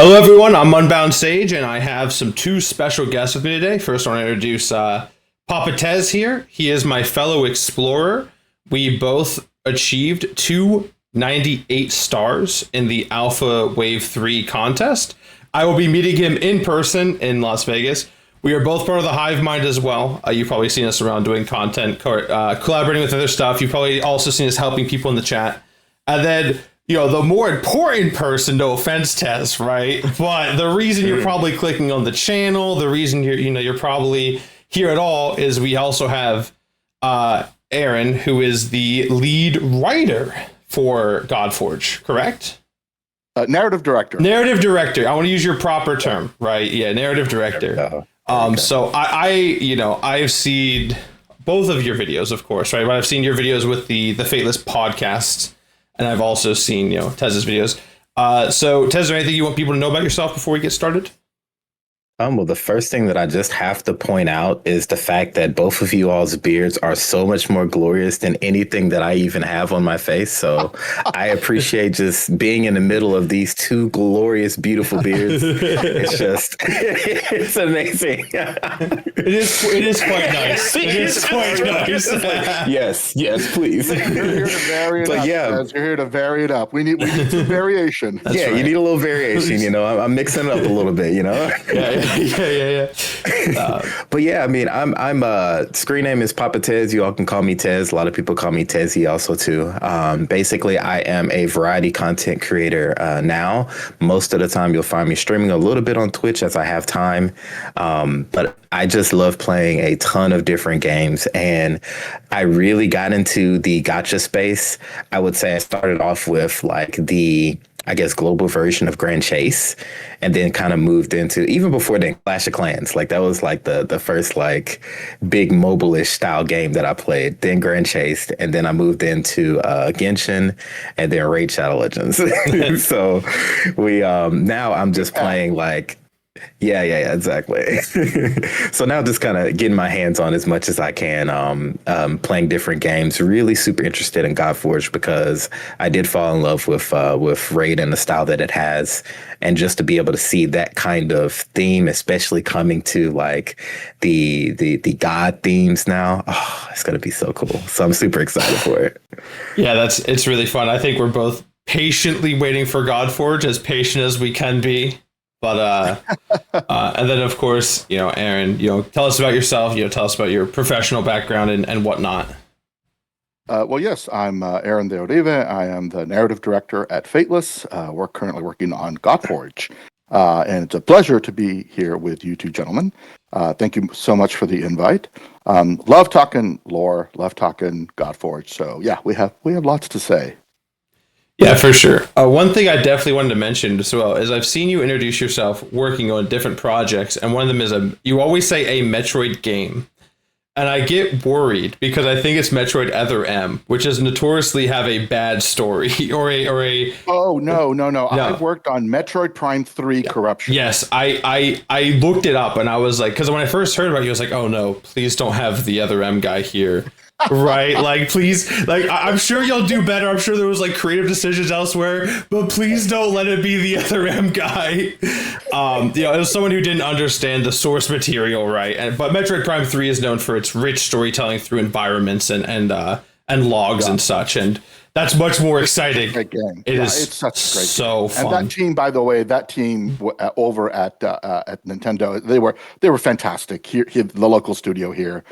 Hello, everyone. I'm Unbound Sage, and I have two special guests with me today. First, I want to introduce Papa Tez here. He is my fellow explorer. We both achieved 298 stars in the Alpha Wave 3 contest. I will be meeting him in person in Las Vegas. We are both part of the Hive Mind as well. You've probably seen us around doing content, collaborating with other stuff. You've probably also seen us helping people in the chat. And then, the more important person, no offense, Tess, right? But the reason you're probably clicking on the channel, the reason you're probably here at all is we also have Aaron, who is the lead writer for Godforge, correct? Narrative director. Narrative director. I want to use your proper term, right? Yeah, narrative director. So I've seen both of your videos, of course, right? But I've seen your videos with the Fateless podcast, and I've also seen, Tez's videos. So Tez, is there anything you want people to know about yourself before we get started? Well, the first thing that I just have to point out is the fact that both of you all's beards are so much more glorious than anything that I even have on my face. So I appreciate just being in the middle of these two glorious, beautiful beards. It's amazing. It is quite nice. It is quite nice. Yes, please. You're here to vary it up. Yeah. Guys. You're here to vary it up. We need some variation. That's right. You need a little variation, I'm mixing it up a little bit, Yeah. But yeah, I mean, I'm screen name is Papa Tez. You all can call me Tez. A lot of people call me Tezzy also too. Basically, I am a variety content creator now. Most of the time, you'll find me streaming a little bit on Twitch as I have time. But I just love playing a ton of different games, and I really got into the gacha space. I would say I started off with like the global version of Grand Chase, and then kind of moved into, even before then, Clash of Clans. Like that was like the first like big mobile-ish style game that I played, then Grand Chase, and then I moved into Genshin, and then Raid Shadow Legends. So we now I'm just playing like yeah, exactly. So now just kind of getting my hands on as much as I can, playing different games. Really super interested in Godforge because I did fall in love with Raid and the style that it has, and just to be able to see that kind of theme, especially coming to like the God themes now, it's gonna be so cool. So I'm super excited for it. Yeah, it's really fun. I think we're both patiently waiting for Godforge, as patient as we can be. But and then of course, Aaron, tell us about yourself. Tell us about your professional background and whatnot. Well, yes, I'm Aaron de Orive. I am the narrative director at Fateless. We're currently working on Godforge, and it's a pleasure to be here with you two gentlemen. Thank you so much for the invite. Love talking lore, love talking Godforge. So yeah, we have lots to say. Yeah, for sure. One thing I definitely wanted to mention as well is I've seen you introduce yourself working on different projects, and one of them is you always say a Metroid game. And I get worried because I think it's Metroid Other M, which is notoriously have a bad story or a. Oh no! I've worked on Metroid Prime 3 Corruption. Yes, I looked it up and I was like, because when I first heard about it, I was like, oh no, please don't have the Other M guy here. Right, like please, like I'm sure you'll do better. I'm sure there was like creative decisions elsewhere, but please don't let it be the Other M guy. It was someone who didn't understand the source material, right? But Metroid Prime 3 is known for its rich storytelling through environments and logs and such, and that's much more exciting. Great game. It's such a great game. Fun. And that team, by the way, over at Nintendo, they were fantastic. Here, the local studio here,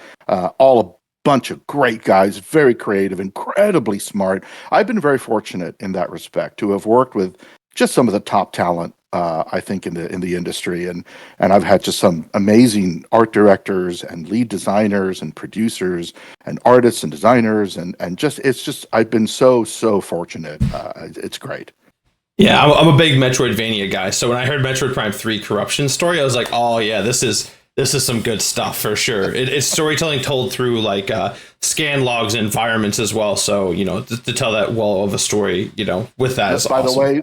bunch of great guys, very creative, incredibly smart. I've been very fortunate in that respect to have worked with just some of the top talent, I think, in the industry, and I've had just some amazing art directors and lead designers and producers and artists and designers, and I've been so fortunate. It's great. Yeah, I'm a big Metroidvania guy, so when I heard Metroid Prime 3 Corruption story, I was like, oh yeah, this is some good stuff for sure. It's storytelling told through like scan logs and environments as well. So, to tell that well of a story, with that is by awesome. the way,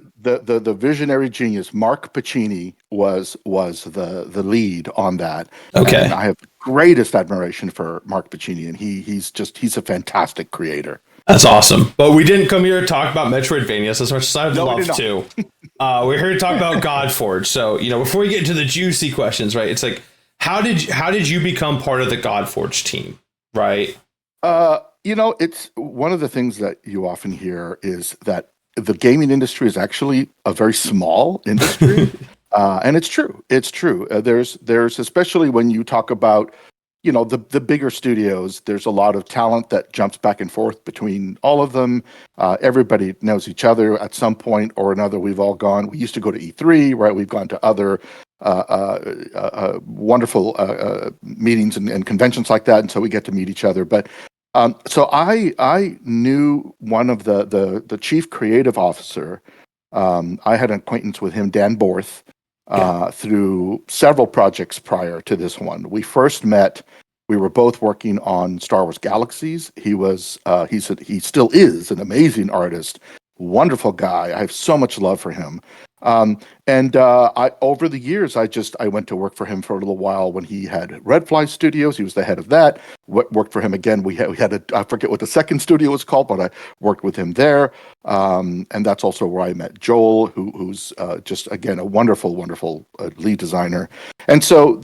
the visionary genius, Mark Pacini, was the lead on that. Okay. And I have greatest admiration for Mark Pacini, and he's a fantastic creator. That's awesome. But we didn't come here to talk about Metroidvanias as much as I'd No, we love did not. to. We're here to talk about Godforge. So, before we get into the juicy questions, right? It's like, how did you become part of the Godforge team, right? It's one of the things that you often hear is that the gaming industry is actually a very small industry, and it's true. It's true. There's especially when you talk about the bigger studios. There's a lot of talent that jumps back and forth between all of them. Everybody knows each other at some point or another. We've all gone. We used to go to E3, right? We've gone to other wonderful meetings and conventions like that, and so we get to meet each other. But so I knew one of the chief creative officer. I had an acquaintance with him, Dan Borth, through several projects prior to this one. We first met. We were both working on Star Wars Galaxies. He still is an amazing artist, wonderful guy. I have so much love for him. I over the years, I went to work for him for a little while when he had Redfly Studios. He was the head of that. Worked for him again. We had I forget what the second studio was called, but I worked with him there. And that's also where I met Joel, who's just again a wonderful lead designer. And so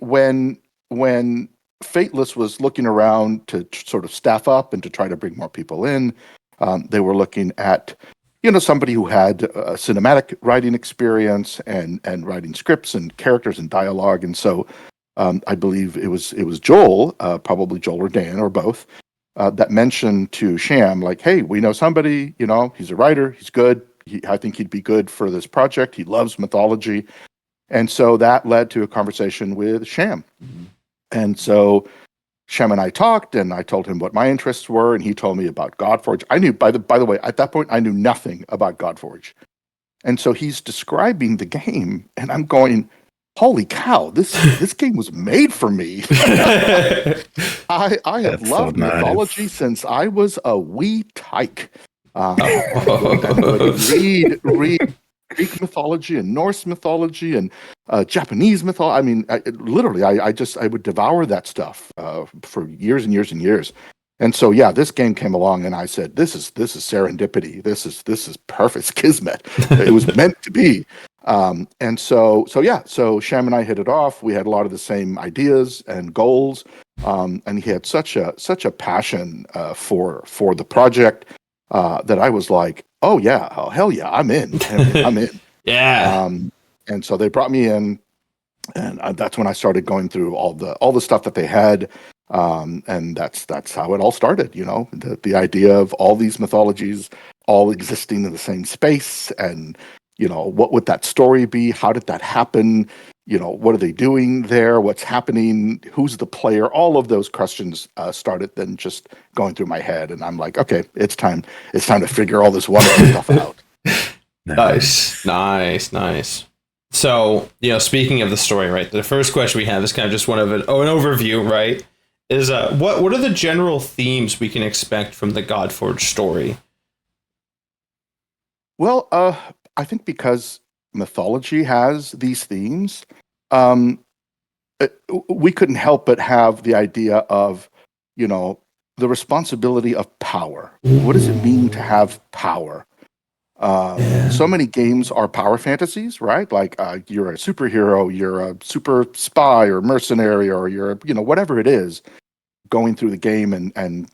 when Fateless was looking around to sort of staff up and to try to bring more people in, they were looking at somebody who had cinematic writing experience and writing scripts and characters and dialogue. And so I believe it was Joel, probably Joel or Dan or both, that mentioned to Sham, like, hey, we know somebody, he's a writer, he's good. I think he'd be good for this project. He loves mythology. And so that led to a conversation with Sham. And so Shem and I talked, and I told him what my interests were, and he told me about Godforge. I knew, by the way, at that point, I knew nothing about Godforge. And so he's describing the game, and I'm going, holy cow, this game was made for me. I have loved mythology since I was a wee tyke. And would read Greek mythology and Norse mythology and Japanese mythology. I mean, literally, I would devour that stuff for years and years and years. And so, yeah, this game came along, and I said, "This is serendipity. This is perfect. It's kismet. It was meant to be." So Sham and I hit it off. We had a lot of the same ideas and goals, and he had such a passion for the project that I was like, oh yeah, oh hell yeah, I'm in. I'm in. Yeah. And so they brought me in, and that's when I started going through all the stuff that they had, and that's how it all started. The idea of all these mythologies all existing in the same space, and what would that story be? How did that happen? What are they doing there? What's happening? Who's the player? All of those questions started then just going through my head, and I'm like, okay, it's time to figure all this wonderful stuff out. Nice. So, speaking of the story, right? The first question we have is kind of just one of an overview, right? Is what are the general themes we can expect from the Godforge story? Well, I think because mythology has these themes, we couldn't help but have the idea of, the responsibility of power. What does it mean to have power? So many games are power fantasies, right? Like you're a superhero, you're a super spy or mercenary, or you're whatever it is, going through the game and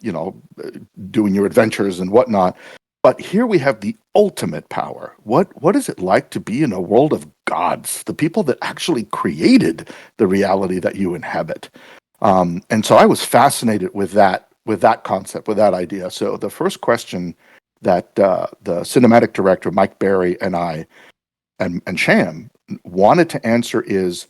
doing your adventures and whatnot. But here we have the ultimate power. What is it like to be in a world of gods, the people that actually created the reality that you inhabit? And so I was fascinated with that concept, with that idea. So the first question that the cinematic director Mike Berry and I and Sham wanted to answer is,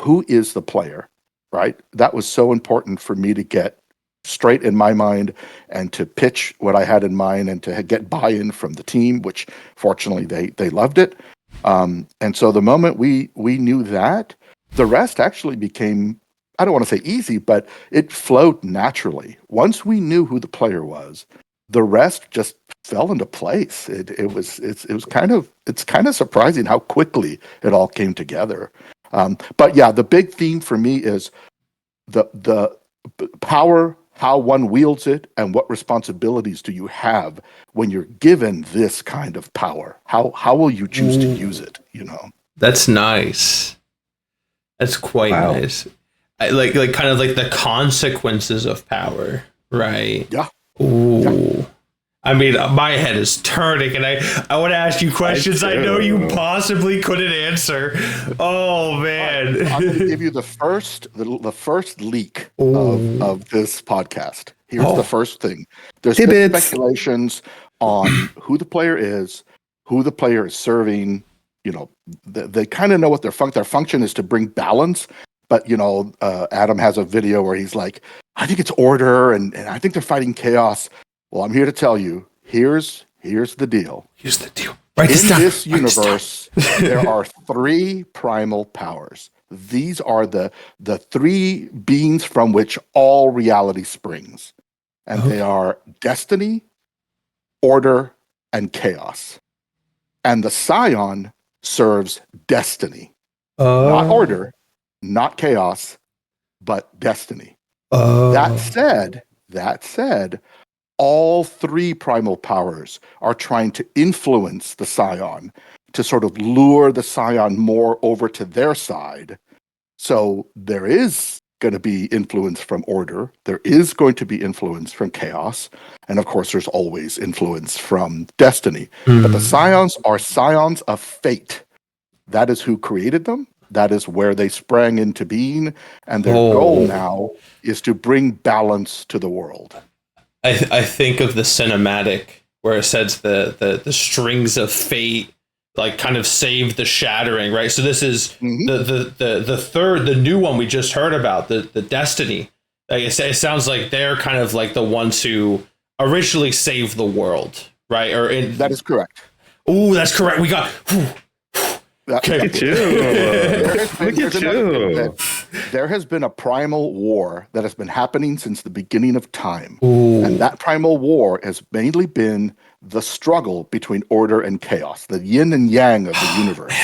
who is the player? Right? That was so important for me to get straight in my mind and to pitch what I had in mind and to get buy-in from the team, which fortunately they loved it. And so the moment we knew that, the rest actually became, I don't want to say easy, but it flowed naturally. Once we knew who the player was, the rest just fell into place. It's kind of surprising how quickly it all came together. But yeah, the big theme for me is the power how one wields it, and what responsibilities do you have when you're given this kind of power? How will you choose to use it? You know. That's nice. That's quite Wow. nice. Like kind of like the consequences of power, right? Yeah. Ooh. Yeah. I mean, my head is turning, and I want to ask you questions I know you possibly couldn't answer. Oh man! I'm going to give you the first leak Ooh. of this podcast. Here's Oh. the first thing. There's been Tidbits. speculations on who the player is, who the player is serving. You know, they kind of know what their function is to bring balance. But you know, Adam has a video where he's like, "I think it's order, and I think they're fighting chaos." Well, I'm here to tell you. Here's the deal. Here's the deal. Write In this Write this down. universe, there are 3 primal powers. These are the 3 beings from which all reality springs. And they are destiny, order, and chaos. And the Scion serves destiny. Not order, not chaos, but destiny. That said, all 3 primal powers are trying to influence the Scion to sort of lure the Scion more over to their side. So there is going to be influence from order. There is going to be influence from chaos. And of course, there's always influence from destiny. But the Scions are Scions of fate. That is who created them. That is where they sprang into being. And their goal now is to bring balance to the world. I think of the cinematic where it says the strings of fate like kind of save the shattering, right? So this is the new one we just heard about, the destiny. Like it sounds like they're kind of like the ones who originally saved the world, right? That is correct. Oh, that's correct. We got. Okay. Look at you. Look at you. There has been a primal war that has been happening since the beginning of time. Ooh. And that primal war has mainly been the struggle between order and chaos, the yin and yang of the universe.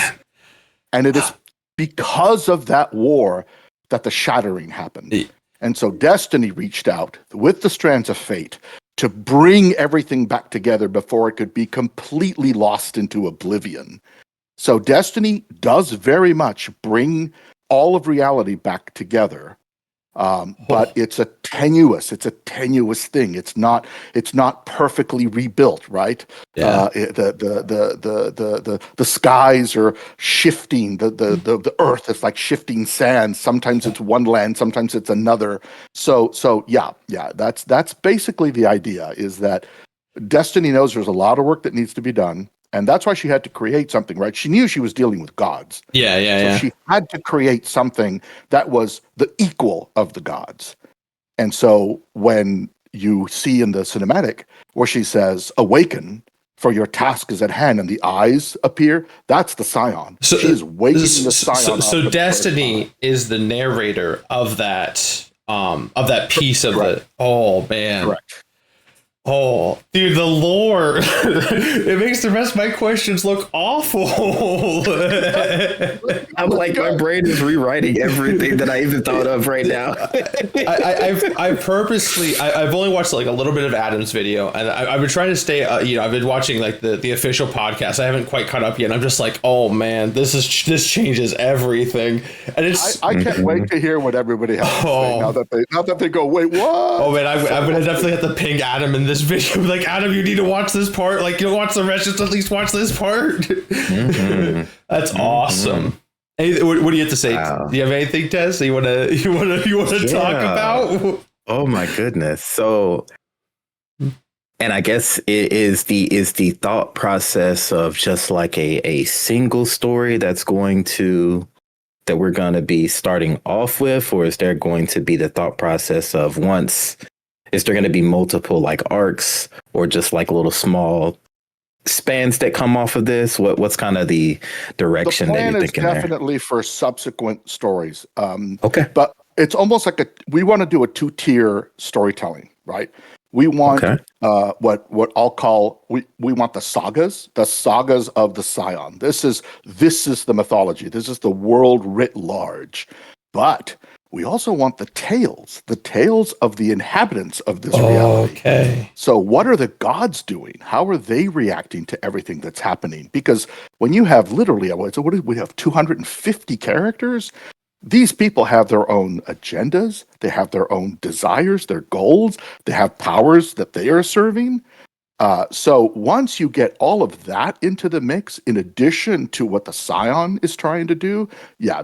And it is because of that war that the shattering happened. And so Destiny reached out with the strands of fate to bring everything back together before it could be completely lost into oblivion. So Destiny does very much bring all of reality back together, but it's a tenuous thing. It's not perfectly rebuilt, right? Yeah. The skies are shifting. The earth is like shifting sand. Sometimes it's one land, sometimes it's another. So yeah. That's basically the idea. Is that Destiny knows there's a lot of work that needs to be done. And that's why she had to create something, right? She knew she was dealing with gods. So she had to create something that was the equal of the gods. And so when you see in the cinematic where she says, "Awaken, for your task is at hand," and the eyes appear, that's the Scion. So, she's waking the Scion up. So Destiny is the narrator of that piece of it. Oh, man. Correct. Oh, dude, the lore. It makes the rest of my questions look awful. I'm like, my brain is rewriting everything that I even thought of right now. I've only watched like a little bit of Adam's video, and I've been trying to stay, I've been watching like the official podcast. I haven't quite caught up yet. And I'm just like, oh man, this changes everything. And I can't wait to hear what everybody has to say now that they go, wait, what? Oh man, I'm gonna definitely have to ping Adam in this video. Like, Adam, you need to watch this part. Like, you don't watch the rest, just at least watch this part. That's awesome. Hey, what do you have to say? Wow. Do you have anything, Tez? You wanna talk about? Oh my goodness. So, and I guess it is the thought process of just like a single story that we're going to be starting off with, or is there going to be the thought process of is there going to be multiple like arcs or just like little small spans that come off of this? What's kind of the direction that you're thinking there? The plan is definitely for subsequent stories. Okay. But it's almost like we want to do a 2-tier storytelling, right? We want what I'll call we want the sagas of the Scion. This is the mythology. This is the world writ large. But we also want the tales of the inhabitants of this reality. Okay. So what are the gods doing? How are they reacting to everything that's happening? Because when you have literally, what do we have, 250 characters? These people have their own agendas. They have their own desires, their goals. They have powers that they are serving. So once you get all of that into the mix, in addition to what the Scion is trying to do, yeah,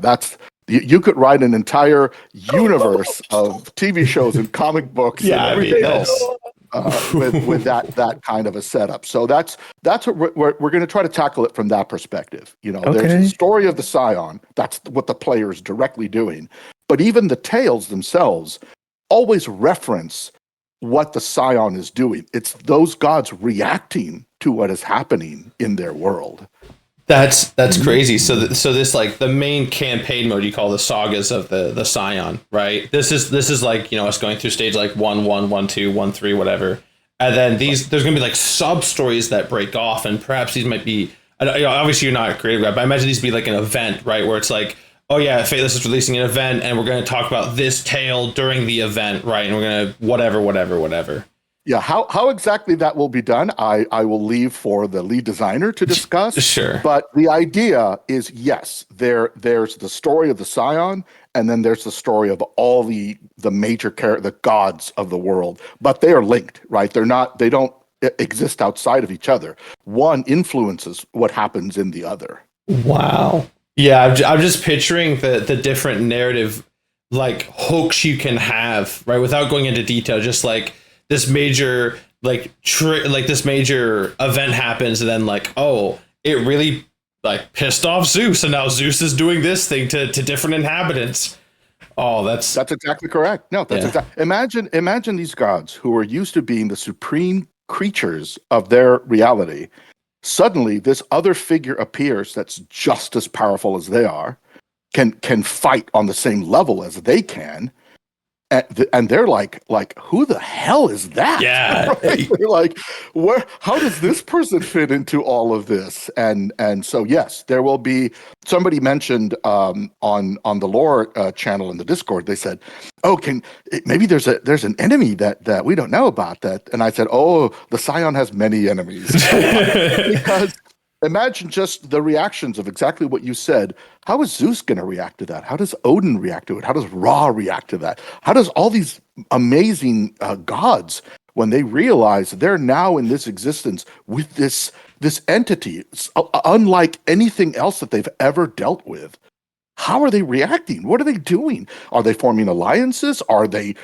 you could write an entire universe of TV shows and comic books and everything else with that kind of a setup. So that's what we're going to try to tackle it from that perspective. There's the story of the Scion. That's what the player is directly doing. But even the tales themselves always reference what the Scion is doing. It's those gods reacting to what is happening in their world. That's crazy. So this like the main campaign mode you call the sagas of the Scion, right? This is like, us going through stage like 1, 1, 1, 2, 1, 3, whatever. And then there's gonna be like sub stories that break off, and perhaps these might be, obviously you're not a creative guy, but I imagine these would be like an event, right? Where it's like, oh yeah, Faithless is releasing an event, and we're going to talk about this tale during the event, right? And we're going to whatever. Yeah, how exactly that will be done, I will leave for the lead designer to discuss. Sure. But the idea is, yes, there's the story of the Scion, and then there's the story of all the major the gods of the world. But they are linked, right? They don't exist outside of each other. One influences what happens in the other. Wow. Yeah, I'm just picturing the different narrative like hooks you can have, right? Without going into detail, just like this major this major event happens, and then like, oh, it really like pissed off Zeus, and now Zeus is doing this thing to different inhabitants. Oh, that's exactly correct. No, that's exactly. Imagine these gods who are used to being the supreme creatures of their reality. Suddenly, this other figure appears that's just as powerful as they are, can fight on the same level as they can, and they're like, who the hell is that? Yeah, right? They're like, where? How does this person fit into all of this? And so yes, there will be. Somebody mentioned on the lore channel in the Discord. They said, "Oh, maybe there's an enemy that we don't know about that?" And I said, "Oh, the Scion has many enemies." Because imagine just the reactions of exactly what you said. How is Zeus going to react to that? How does Odin react to it? How does Ra react to that? How does all these amazing gods, when they realize they're now in this existence with this entity, unlike anything else that they've ever dealt with? How are they reacting? What are they doing? Are they forming alliances? Are they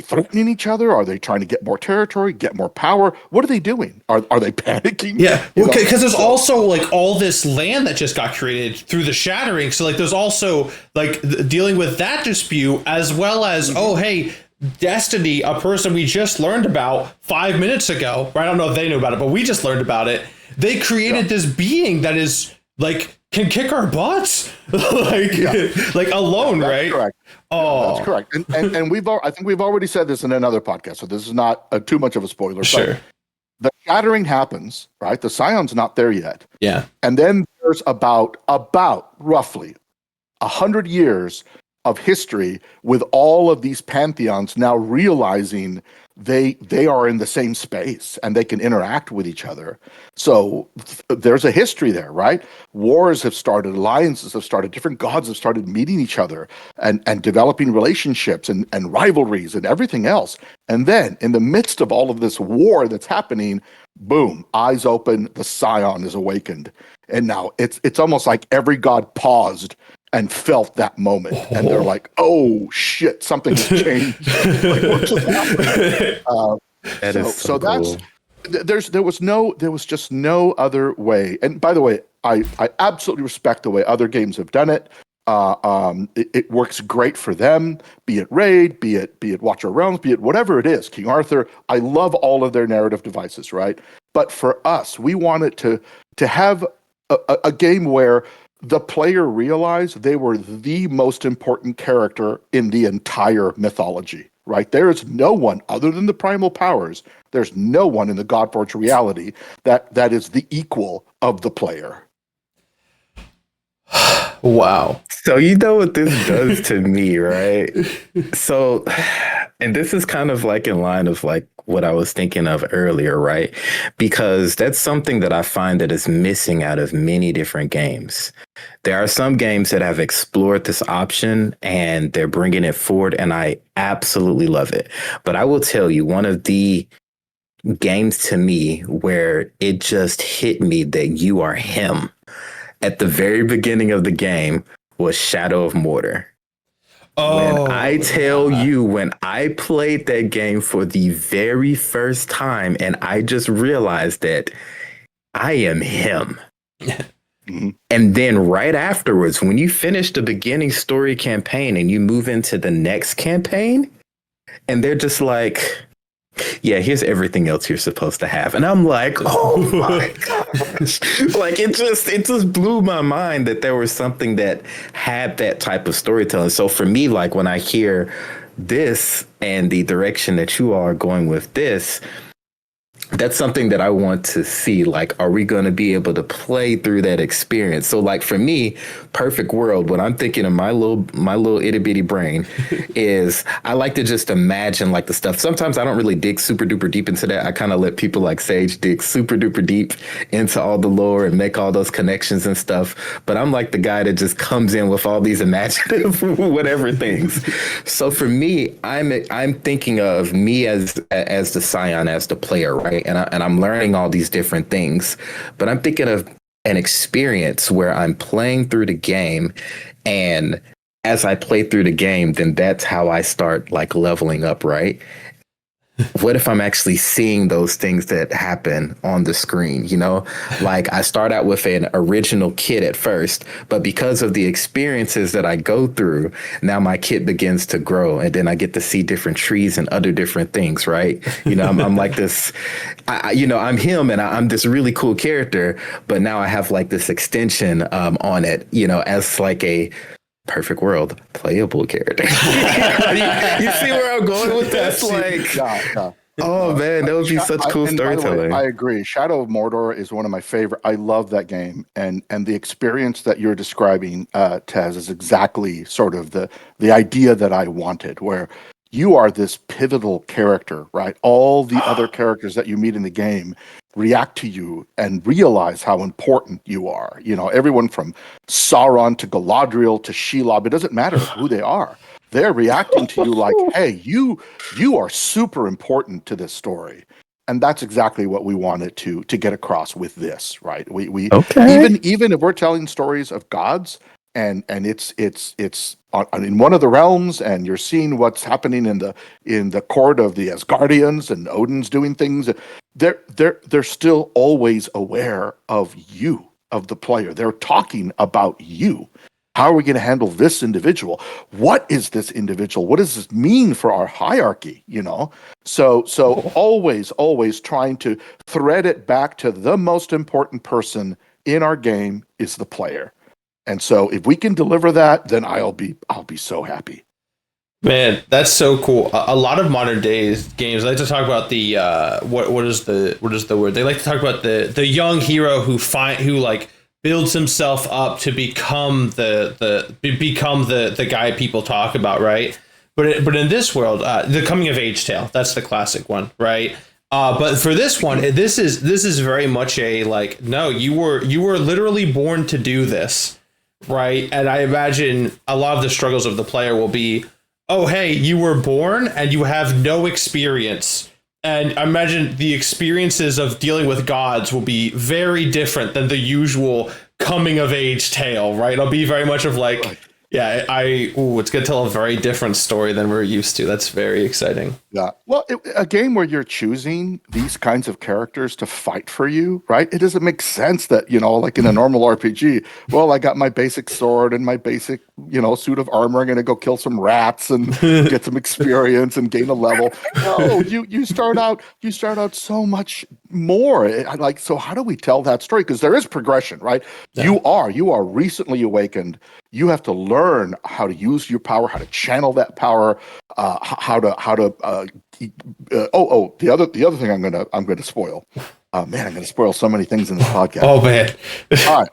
threatening each other? Are they trying to get more territory, get more power? What are they doing? Are they panicking? Yeah, because there's also like all this land that just got created through the shattering. So like there's also like dealing with that dispute, as well as oh hey, Destiny, a person we just learned about 5 minutes ago. Right? I don't know if they knew about it, but we just learned about it. They created this being that is like can kick our butts like alone, that's right? Correct. Oh, that's correct. And I think we've already said this in another podcast, so this is not too much of a spoiler. Sure. The shattering happens, right? The Scion's not there yet. Yeah. And then there's about roughly 100 years of history with all of these pantheons now realizing they are in the same space and they can interact with each other. So there's a history there, right? Wars have started, alliances have started, different gods have started meeting each other and developing relationships and rivalries and everything else. And then in the midst of all of this war that's happening, boom, eyes open, the Scion is awakened. And now it's almost like every god paused and felt that moment, and they're like, "Oh shit, something has changed." Like, what just happened? So that's there was just no other way. And by the way, I absolutely respect the way other games have done it. It works great for them. Be it Raid, be it Watcher of Realms, be it whatever it is, King Arthur. I love all of their narrative devices, right? But for us, we wanted to have a game where the player realized they were the most important character in the entire mythology, right? There is no one other than the primal powers. There's no one in the Godforged reality that is the equal of the player. Wow. So you know what this does to me, right? So, and this is kind of like in line of like what I was thinking of earlier, right? Because that's something that I find that is missing out of many different games. There are some games that have explored this option and they're bringing it forward, and I absolutely love it. But I will tell you, one of the games to me where it just hit me that you are him at the very beginning of the game was Shadow of Mordor. When I tell you, when I played that game for the very first time and I just realized that I am him. And then right afterwards, when you finish the beginning story campaign and you move into the next campaign, and they're just like, yeah, here's everything else you're supposed to have. And I'm like, oh my gosh. Like it just blew my mind that there was something that had that type of storytelling. So for me, like when I hear this and the direction that you all are going with this, that's something that I want to see. Like, are we going to be able to play through that experience? So like for me, perfect world, what I'm thinking of my little itty bitty brain is I like to just imagine like the stuff. Sometimes I don't really dig super duper deep into that. I kind of let people like Sage dig super duper deep into all the lore and make all those connections and stuff. But I'm like the guy that just comes in with all these imaginative whatever things. So for me, I'm thinking of me as the Scion, as the player, right? And I'm learning all these different things, but I'm thinking of an experience where I'm playing through the game, and as I play through the game, then that's how I start like leveling up, right? What if I'm actually seeing those things that happen on the screen? You know, like I start out with an original kit at first, but because of the experiences that I go through, now my kit begins to grow, and then I get to see different trees and other different things, right? You know, I'm like this, I'm him, and I'm this really cool character, but now I have like this extension on it, you know, as like a perfect world playable character. You see where I'm going with this? Like, oh man, that would be such cool storytelling. I agree. Shadow of Mordor is one of my favorite. I love that game, and the experience that you're describing, Tez, is exactly sort of the idea that I wanted, where you are this pivotal character, right? All the other characters that you meet in the game react to you and realize how important you are. You know, everyone from Sauron to Galadriel to Shelob, it doesn't matter who they are. They're reacting to you like, hey, you are super important to this story. And that's exactly what we wanted to get across with this, right? We even if we're telling stories of gods, and it's in one of the realms, and you're seeing what's happening in the court of the Asgardians, and Odin's doing things. They're still always aware of you, of the player. They're talking about you. How are we going to handle this individual? What is this individual? What does this mean for our hierarchy? You know, so always trying to thread it back to the most important person in our game is the player. And so if we can deliver that, then I'll be so happy. Man, that's so cool. A lot of modern days games like to talk about the what is the word? They like to talk about the young hero who like builds himself up to become the guy people talk about, right? But in this world, the coming of age tale, that's the classic one, right? But for this one, this is very much a like, no, you were literally born to do this. Right. And I imagine a lot of the struggles of the player will be, oh, hey, you were born and you have no experience. And I imagine the experiences of dealing with gods will be very different than the usual coming of age tale. Right. It'll be very much of like, yeah, it's going to tell a very different story than we're used to. That's very exciting. Yeah. Well, a game where you're choosing these kinds of characters to fight for you, right? It doesn't make sense that, you know, like in a normal RPG, well, I got my basic sword and my basic, you know, suit of armor. I'm going to go kill some rats and get some experience and gain a level. No, you start out so much more. Like, so how do we tell that story? Because there is progression, right? Yeah. You are recently awakened. You have to learn how to use your power, how to channel that power, the other thing I'm gonna spoil. Man, I'm gonna spoil so many things in this podcast. Oh man. All right.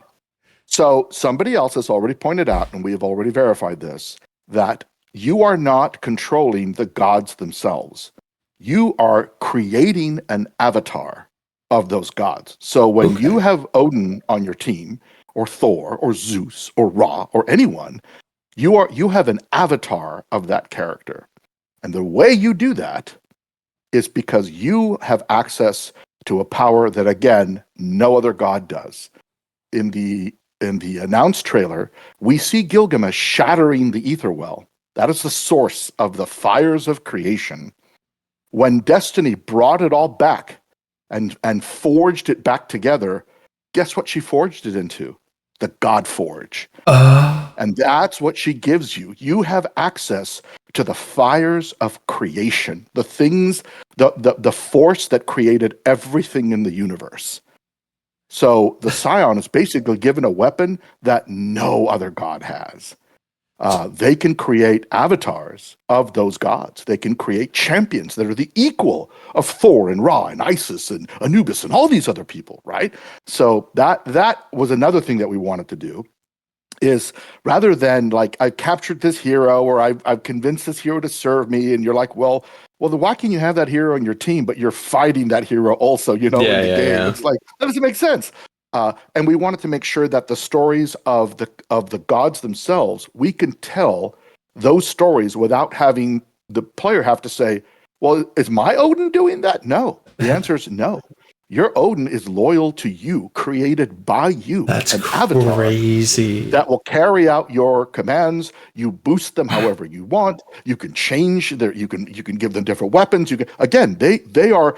So somebody else has already pointed out, and we have already verified this, that you are not controlling the gods themselves. You are creating an avatar of those gods. So when you have Odin on your team, or Thor, or Zeus, or Ra, or anyone, you have an avatar of that character. And the way you do that is because you have access to a power that, again, no other god does. In the announced trailer, we see Gilgamesh shattering the ether well. That is the source of the fires of creation. When Destiny brought it all back and forged it back together, guess what she forged it into? The God Forge. And that's what she gives you. You have access to the fires of creation, the things, the force that created everything in the universe. So the Scion is basically given a weapon that no other god has. They can create avatars of those gods. They can create champions that are the equal of Thor and Ra and Isis and Anubis and all these other people, right? So that was another thing that we wanted to do, is rather than like, I've captured this hero or I've convinced this hero to serve me, and you're like, well, then why can you have that hero on your team, but you're fighting that hero also, in the game? Yeah. It's like, that doesn't make sense. And we wanted to make sure that the stories of the gods themselves, we can tell those stories without having the player have to say, well, is my Odin doing that? No. The answer is no. Your Odin is loyal to you, created by you. That's an avatar crazy. that will carry out your commands. You boost them however you want. You can change their. You can give them different weapons. You can, again, they are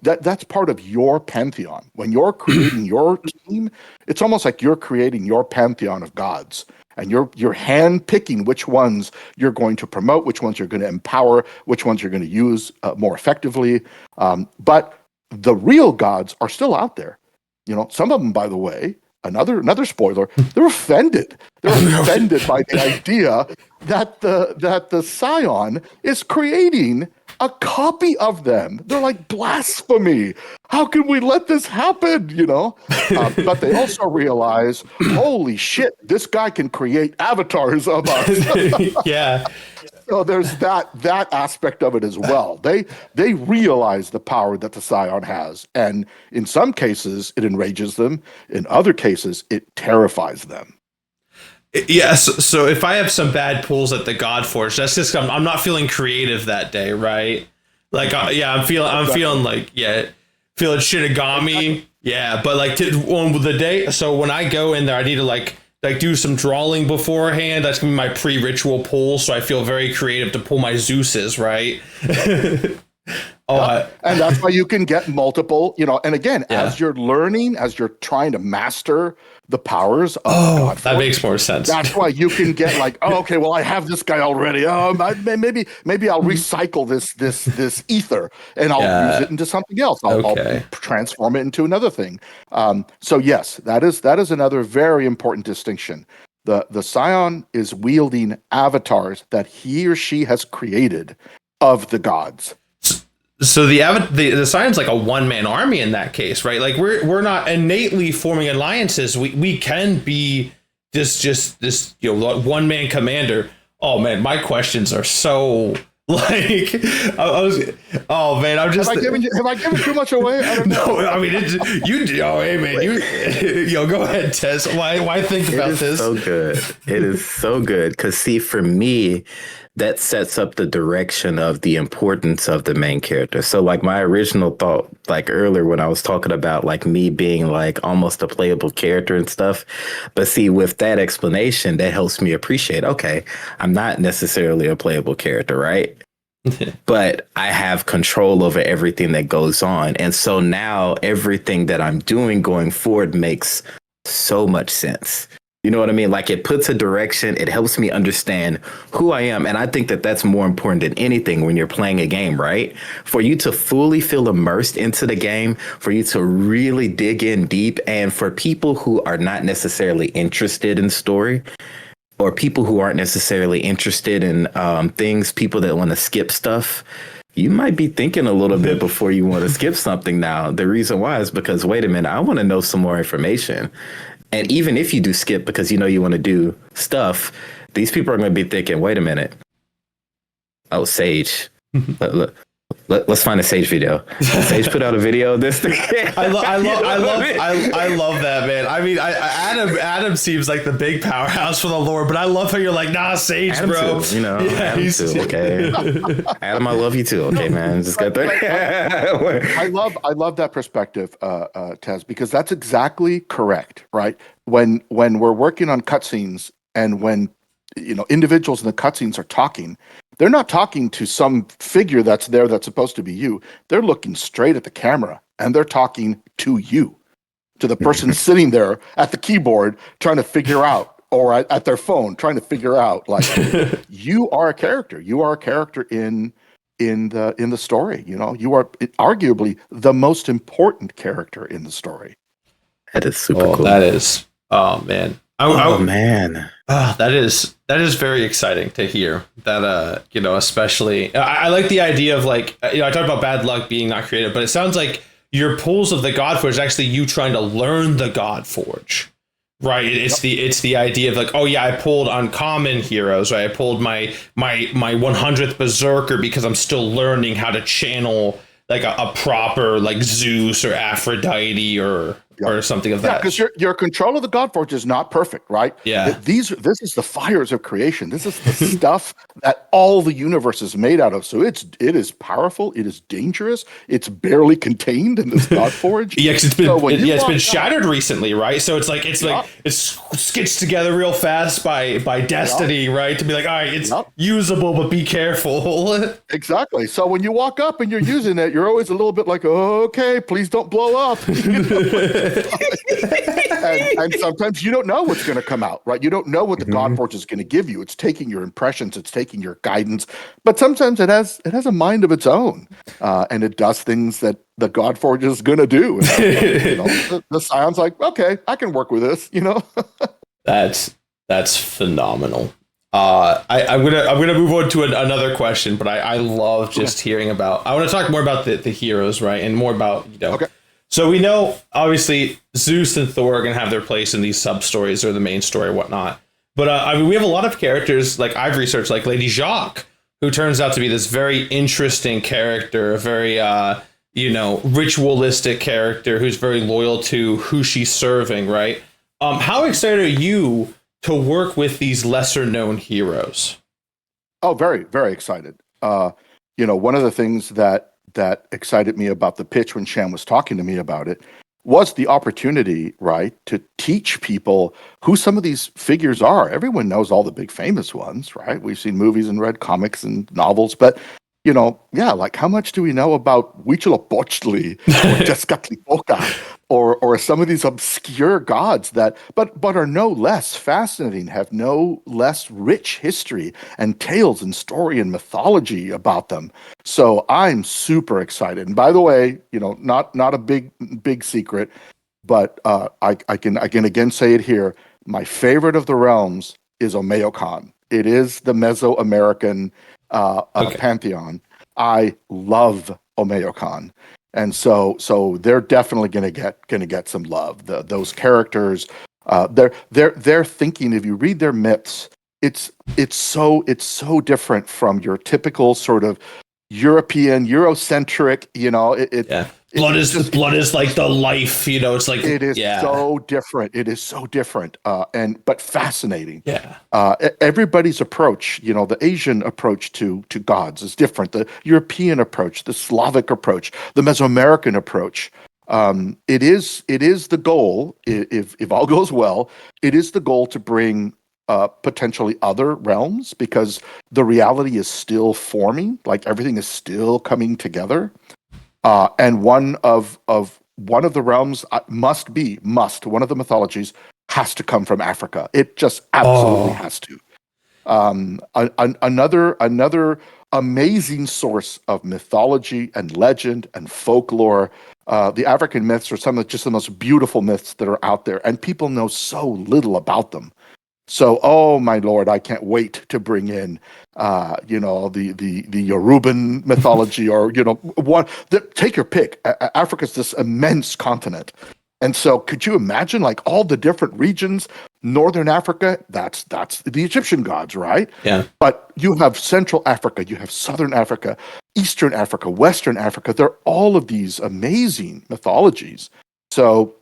that's part of your pantheon. When you're creating your team, it's almost like you're creating your pantheon of gods. And you're hand picking which ones you're going to promote, which ones you're going to empower, which ones you're going to use more effectively. But the real gods are still out there. Some of them, by the way, another spoiler, they're offended. They're offended by the idea that the Scion is creating a copy of them. They're like, blasphemy. How can we let this happen? But they also realize, holy shit, this guy can create avatars of us. Yeah. So there's that aspect of it as well. They realize the power that the Scion has, and in some cases it enrages them. In other cases, it terrifies them. Yes. So if I have some bad pulls at the God Forge, that's just I'm not feeling creative that day, right? Like, I'm feeling like feeling Shinigami, but like on the day. So when I go in there, I need to like do some drawing beforehand. That's gonna be my pre-ritual pull, so I feel very creative to pull my Zeuses, right? And that's why you can get multiple, and again, as you're learning, as you're trying to master the powers of God Force, that makes more sense. That's why you can get like, okay, well, I have this guy already. Maybe I'll recycle this ether and I'll use it into something else. I'll transform it into another thing. So yes, that is another very important distinction. The Scion is wielding avatars that he or she has created of the gods. So the Scion's like a one-man army in that case, right? Like we're not innately forming alliances. We can be just this one-man commander. Oh man, my questions are so like I'm just. Have I given too much away? I don't know. No, I mean you. Oh hey man, you go ahead, Tez. Why think about this? So good. It is so good because see, for me, that sets up the direction of the importance of the main character. So like my original thought, like earlier when I was talking about like me being like almost a playable character and stuff. But see, with that explanation, that helps me appreciate, okay, I'm not necessarily a playable character, right? But I have control over everything that goes on. And so now everything that I'm doing going forward makes so much sense. You know what I mean? Like it puts a direction. It helps me understand who I am. And I think that that's more important than anything when you're playing a game, right? For you to fully feel immersed into the game, for you to really dig in deep, and for people who are not necessarily interested in story, or people who aren't necessarily interested in things, people that want to skip stuff, you might be thinking a little bit before you want to skip something now. The reason why is because, wait a minute, I want to know some more information. And even if you do skip because you want to do stuff, these people are going to be thinking, wait a minute. Oh, Sage. Let's find a Sage video. Sage put out a video of this thing. I love that, man. I mean, Adam seems like the big powerhouse for the lore, but I love how you're like, nah, Sage, Adam bro. too, Adam too, okay. Adam, I love you too. Okay, man. Just got that. I love that perspective, Tez, because that's exactly correct, right? When we're working on cutscenes and when individuals in the cutscenes are talking, they're not talking to some figure that's there that's supposed to be you. They're looking straight at the camera and they're talking to you, to the person sitting there at the keyboard trying to figure out, or at their phone trying to figure out, like, you are a character. You are a character in the story. You are arguably the most important character in the story. That is super cool. That is. Oh man. Man. That is very exciting to hear that, especially I like the idea of, like, I talked about bad luck being not creative, but it sounds like your pulls of the God Forge is actually you trying to learn the God Forge, right? It's the idea of, like, oh yeah, I pulled uncommon heroes, right? I pulled my 100th Berserker because I'm still learning how to channel like a proper, like, Zeus or Aphrodite or something of that. Yeah, because your control of the God Forge is not perfect, right? Yeah. This is the fires of creation. This is the stuff that all the universe is made out of. So it is powerful. It is dangerous. It's barely contained in this God Forge. Yeah, because it's been shattered recently, right? So it's stitched together real fast by destiny, right? To be like, all right, it's usable, but be careful. Exactly. So when you walk up and you're using it, you're always a little bit like, oh, okay, please don't blow up. and sometimes you don't know what's going to come out, right? You don't know what the God Forge is going to give you. It's taking your impressions, it's taking your guidance, but sometimes it has a mind of its own, and it does things that the God Forge is going to do. The Scion's like, okay, I can work with this. That's phenomenal. I'm gonna move on to another question, but I love just hearing about. I want to talk more about the heroes, right, and more about Okay. So we know, obviously, Zeus and Thor are going to have their place in these sub-stories or the main story or whatnot. But, we have a lot of characters, like I've researched, like Lady Jacques, who turns out to be this very interesting character, a very, ritualistic character who's very loyal to who she's serving, right? How excited are you to work with these lesser-known heroes? Oh, very, very excited. One of the things that excited me about the pitch when Shan was talking to me about it was the opportunity, right, to teach people who some of these figures are. Everyone knows all the big famous ones, right? We've seen movies and read comics and novels, but like, how much do we know about Huitzilopochtli or Tezcatlipoca or some of these obscure gods that but are no less fascinating, have no less rich history and tales and story and mythology about them. So I'm super excited. And by the way, not a big secret, but I can again say it here. My favorite of the realms is Omeokon. It is the Mesoamerican pantheon. I love Omeokon, and so they're definitely gonna get some love. Those characters, they're thinking. If you read their myths, it's so different from your typical sort of European, Eurocentric. Blood is like the life. It's like it is so different. It is so different, but fascinating. Yeah. Everybody's approach, the Asian approach to gods is different. The European approach, the Slavic approach, the Mesoamerican approach. It is the goal. If all goes well, it is the goal to bring potentially other realms, because the reality is still forming. Like, everything is still coming together. And one of the realms one of the mythologies has to come from Africa. It just absolutely has to. Another amazing source of mythology and legend and folklore. The African myths are some of just the most beautiful myths that are out there, and people know so little about them. So, oh my Lord, I can't wait to bring in, the Yoruban mythology, or take your pick. Africa's this immense continent, And so could you imagine like all the different regions? Northern Africa, that's the Egyptian gods, right? Yeah. But you have Central Africa, you have Southern Africa, Eastern Africa, Western Africa. They're all of these amazing mythologies. So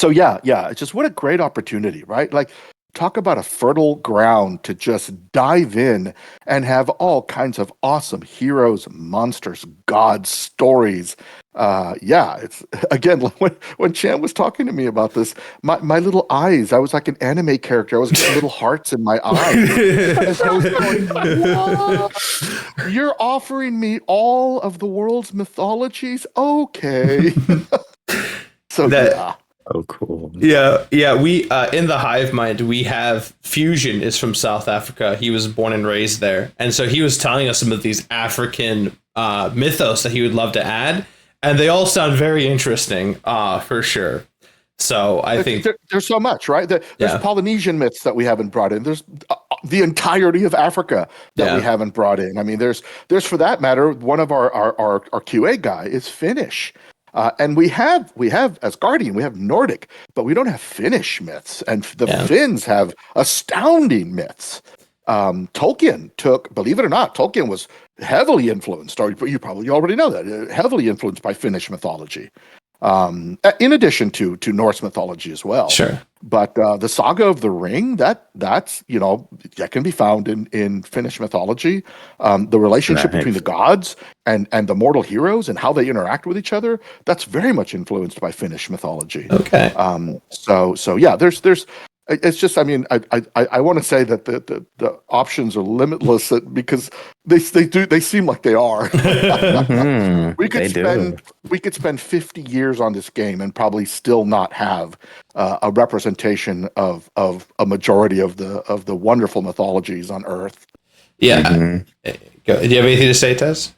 yeah, it's just what a great opportunity, right? Like talk about a fertile ground to just dive in and have all kinds of awesome heroes, monsters, gods, stories. Yeah, it's again when Chan was talking to me about this, my little eyes, I was like an anime character. I was getting little hearts in my eyes. As I was going, "What? You're offering me all of the world's mythologies? Okay." So That- yeah. Oh, cool. Yeah. We in the Hive Mind, we have Fusion is from South Africa. He was born and raised there, and so he was telling us some of these African mythos that he would love to add, and they all sound very interesting, for sure. So I think there's so much, right? There's Polynesian myths that we haven't brought in. There's the entirety of Africa that we haven't brought in. I mean, there's for that matter, one of our QA guy is Finnish. And we have Asgardian, we have Nordic, but we don't have Finnish myths. And the Finns have astounding myths. Tolkien believe it or not, Tolkien was heavily influenced, or you probably already know that, heavily influenced by Finnish mythology. In addition to Norse mythology as well. Sure. But the Saga of the Ring, that's that can be found in Finnish mythology. The relationship between the gods and the mortal heroes and how they interact with each other, that's very much influenced by Finnish mythology. Okay. So yeah, there's it's just, I mean, I want to say that the options are limitless because they seem like they are. We could spend 50 years on this game and probably still not have a representation of a majority of the wonderful mythologies on Earth. Yeah. Do you have anything to say, Tess?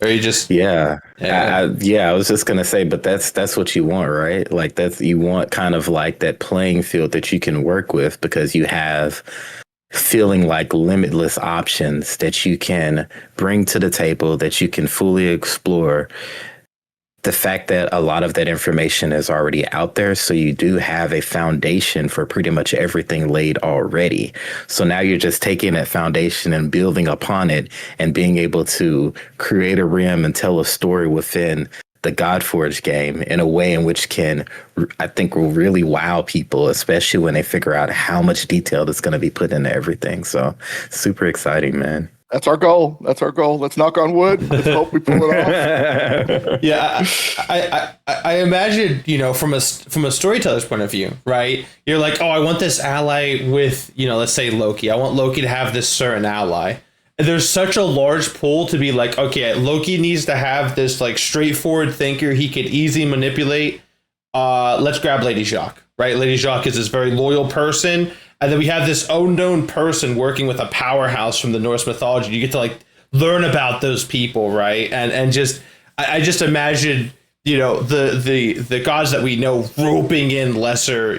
Or you just I was just gonna say, but that's what you want, right? Like you want kind of like that playing field that you can work with, because you have feeling like limitless options that you can bring to the table, that you can fully explore. The fact that a lot of that information is already out there, so you do have a foundation for pretty much everything laid already. So now you're just taking that foundation and building upon it and being able to create a rim and tell a story within the Godforge game in a way in which I think will really wow people, especially when they figure out how much detail that's going to be put into everything. So super exciting, man. That's our goal. Let's knock on wood. Let's hope we pull it off. Yeah, I imagine, from a storyteller's point of view, right? You're like, oh, I want this ally with, let's say Loki. I want Loki to have this certain ally. And there's such a large pool to be like, okay, Loki needs to have this like straightforward thinker he could easily manipulate. Let's grab Lady Jacques, right? Lady Jacques is this very loyal person. And then we have this unknown person working with a powerhouse from the Norse mythology. You get to like learn about those people, right? And just I just imagine, the gods that we know roping in lesser,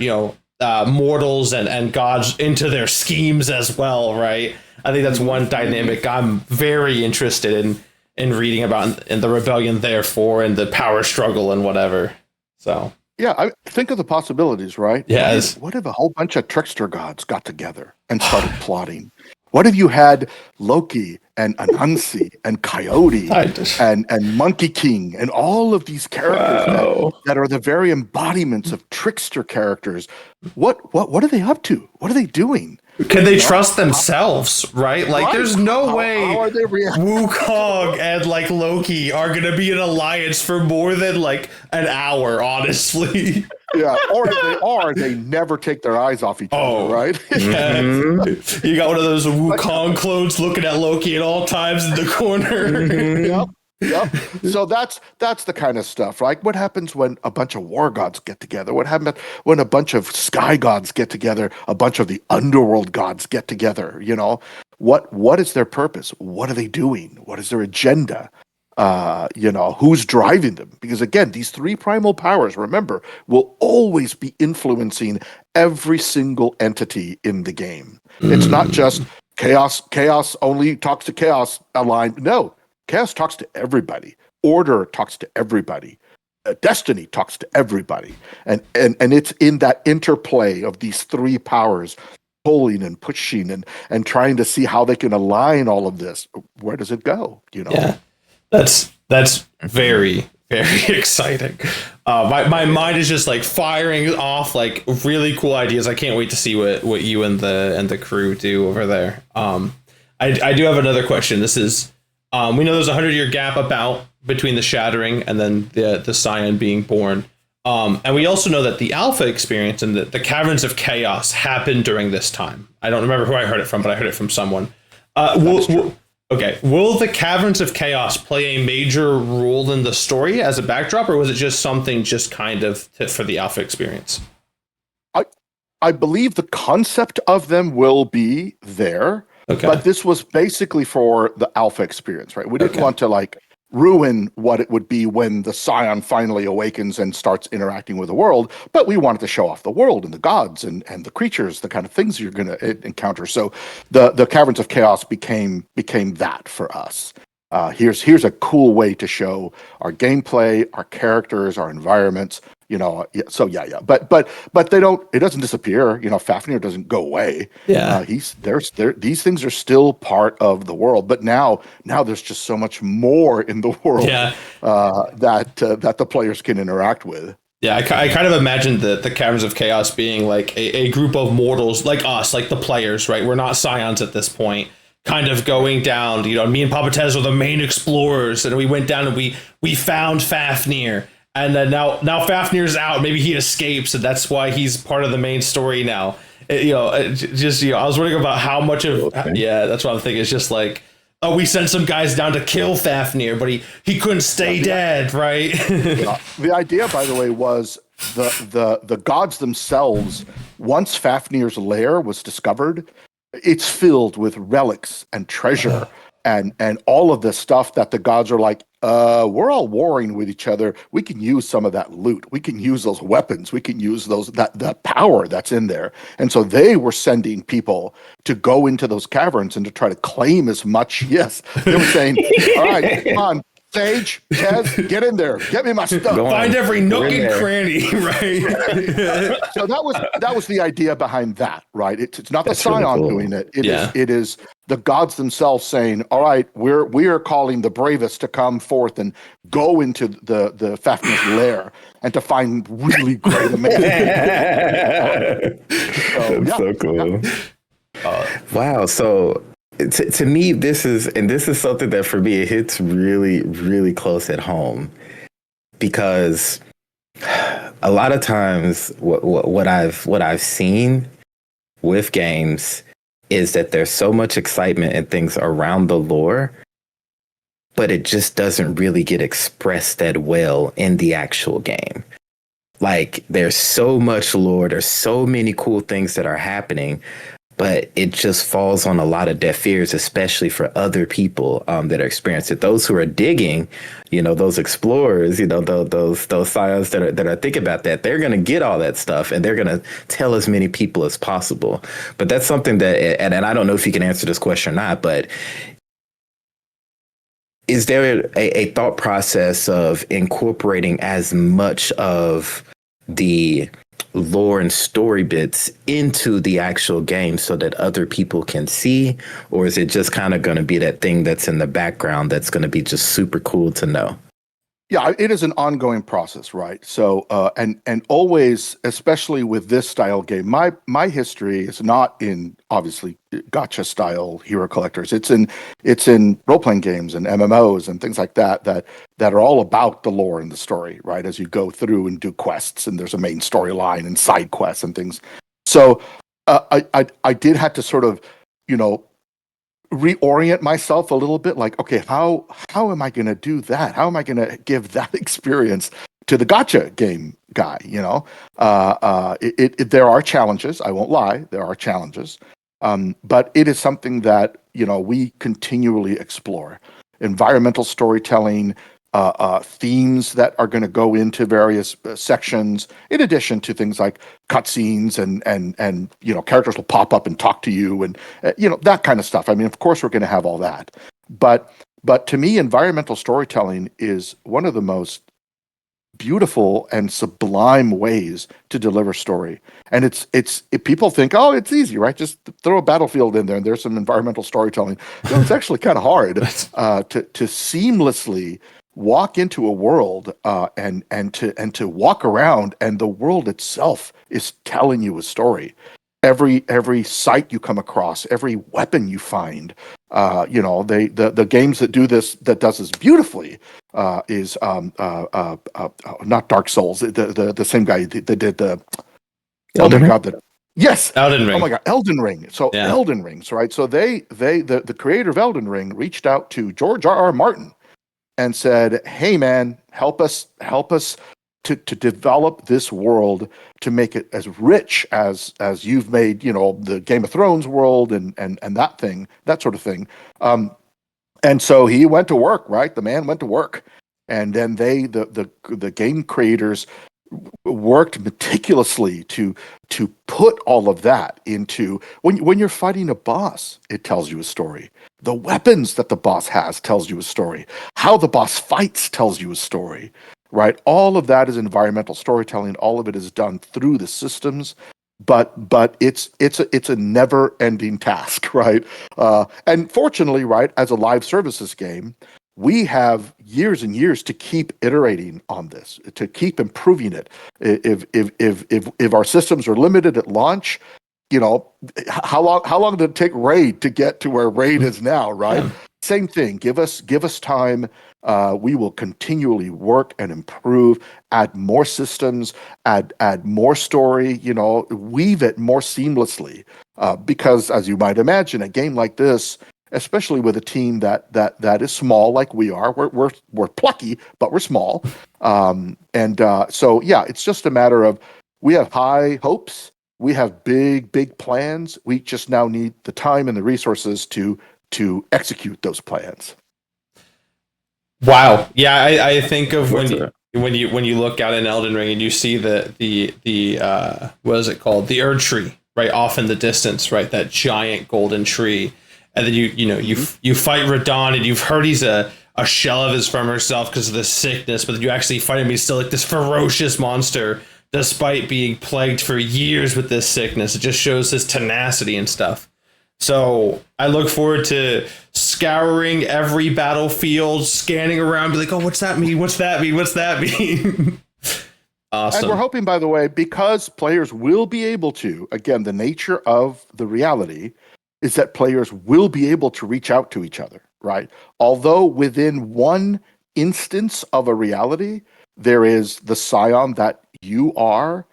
mortals and gods into their schemes as well, right? I think that's one dynamic I'm very interested in reading about in the rebellion, therefore, and the power struggle and whatever. So. Yeah, I think of the possibilities, right? Yes. What if a whole bunch of trickster gods got together and started plotting? What if you had Loki and Anansi and Coyote and Monkey King and all of these characters that are the very embodiments of trickster characters? What are they up to? What are they doing? Can they trust themselves, right? Like, there's no way how are they Wukong and like Loki are gonna be in alliance for more than like an hour, honestly. Yeah, or they never take their eyes off each other, right? Mm-hmm. You got one of those Wukong clones looking at Loki at all times in the corner. Yep. So that's the kind of stuff, right? What happens when a bunch of war gods get together? What happens when a bunch of sky gods get together? A bunch of the underworld gods get together? What is their purpose? What are they doing? What is their agenda? Who's driving them? Because again, these three primal powers, remember, will always be influencing every single entity in the game. It's not just chaos. Chaos only talks to chaos aligned. No. Chaos talks to everybody. Order talks to everybody. Destiny talks to everybody, and it's in that interplay of these three powers pulling and pushing and trying to see how they can align all of this. Where does it go? Yeah, that's very very exciting. My mind is just like firing off like really cool ideas. I can't wait to see what you and the crew do over there. I do have another question. This is we know there's a 100-year gap about between the Shattering and then the Scion being born. And we also know that the Alpha experience and the Caverns of Chaos happened during this time. I don't remember who I heard it from, but I heard it from someone. Will the Caverns of Chaos play a major role in the story as a backdrop, or was it just something just kind of for the Alpha experience? I believe the concept of them will be there, but this was basically for the Alpha experience, right? We didn't want to like ruin what it would be when the Scion finally awakens and starts interacting with the world, but we wanted to show off the world and the gods and the creatures, the kind of things you're going to encounter. So the Caverns of Chaos became that for us. Here's a cool way to show our gameplay, our characters, our environments. But they don't. It doesn't disappear. Fafnir doesn't go away. Yeah, these things are still part of the world. But now there's just so much more in the world that the players can interact with. Yeah, I kind of imagined the Caverns of Chaos being like a group of mortals like us, like the players, right? We're not Scions at this point. Kind of going down. Me and Papa Tez were the main explorers, and we went down and we found Fafnir. And then now Fafnir's out. Maybe he escapes, and that's why he's part of the main story now. I was wondering about how much of that's what I'm thinking. It's just like, we sent some guys down to kill Fafnir, but he couldn't stay dead, right? The idea, by the way, was the gods themselves. Once Fafnir's lair was discovered, it's filled with relics and treasure. And all of the stuff that the gods are like, we're all warring with each other. We can use some of that loot. We can use those weapons. We can use that power that's in there. And so they were sending people to go into those caverns and to try to claim as much. Yes, they were saying, all right, come on, Sage, Tez, get in there. Get me my stuff. Find every nook and cranny, right? So that was the idea behind that, right? It's not that's the Scion really cool. Doing it. It is the gods themselves saying, all right, we are calling the bravest to come forth and go into the Fafnir's lair and to find really great, amazing. So cool. Wow. So to me, this is something that for me, it hits really, really close at home, because a lot of times what I've seen with games is that there's so much excitement and things around the lore, but it just doesn't really get expressed that well in the actual game. Like, there's so much lore, there's so many cool things that are happening, but it just falls on a lot of deaf ears, especially for other people that are experiencing it. Those who are digging, those explorers, those scions that are thinking about that, they're going to get all that stuff and they're going to tell as many people as possible. But that's something that, and I don't know if you can answer this question or not, but is there a thought process of incorporating as much of the lore and story bits into the actual game so that other people can see? Or is it just kind of going to be that thing that's in the background that's going to be just super cool to know? Yeah, it is an ongoing process, right? So, and always, especially with this style game, my history is not in obviously gacha style hero collectors. It's in role playing games and MMOs and things like that are all about the lore and the story, right? As you go through and do quests, and there's a main storyline and side quests and things. So, I did have to sort of, reorient myself a little bit, like, okay, how am I going to do that? How am I going to give that experience to the gacha game guy? There are challenges. I won't lie, there are challenges, but it is something that we continually explore. Environmental storytelling, themes that are going to go into various sections, in addition to things like cutscenes and characters will pop up and talk to you and that kind of stuff. I mean, of course, we're going to have all that, but to me, environmental storytelling is one of the most beautiful and sublime ways to deliver story. And people think, oh, it's easy, right? Just throw a battlefield in there and there's some environmental storytelling. No, it's actually kind of hard to seamlessly walk into a world and to walk around, and the world itself is telling you a story. Every site you come across, every weapon you find, the games that does this beautifully is not Dark Souls. The same guy that did the Elden Ring? Yes. Elden Ring. Oh my God, Elden Ring. So Yeah. Elden Rings, right? So the creator of Elden Ring reached out to George R.R. Martin and said, "Hey man, help us to develop this world, to make it as rich as you've made, the Game of Thrones world and that sort of thing." And so he went to work, right? The man went to work, and then the game creators worked meticulously to put all of that into when you're fighting a boss. It tells you a story. The weapons that the boss has tells you a story. How the boss fights tells you a story, right? All of that is environmental storytelling. All of it is done through the systems, but it's a never-ending task, right? And fortunately, right, as a live services game, we have years and years to keep iterating on this, to keep improving it. If our systems are limited at launch, how long did it take Raid to get to where Raid is now, right? Yeah. Same thing. Give us time. We will continually work and improve, add more systems, add more story, weave it more seamlessly. Because as you might imagine, a game like this, especially with a team that is small like we are, we're plucky, but we're small. So yeah, it's just a matter of, we have high hopes. We have big plans. We just now need the time and the resources to execute those plans. Wow. Yeah, I think of when you look out in Elden Ring and you see the what is it called? The Erd tree, right off in the distance, right? That giant golden tree. And then you fight Radon, and you've heard he's a shell of his former self because of the sickness, but then you actually fight him, he's still like this ferocious monster despite being plagued for years with this sickness. It just shows his tenacity and stuff. So I look forward to scouring every battlefield, scanning around, be like, oh, what's that mean? What's that mean? What's that mean? Awesome. And we're hoping, by the way, because players will be able to, again, the nature of the reality is that players will be able to reach out to each other, right? Although within one instance of a reality, there is the scion that you are,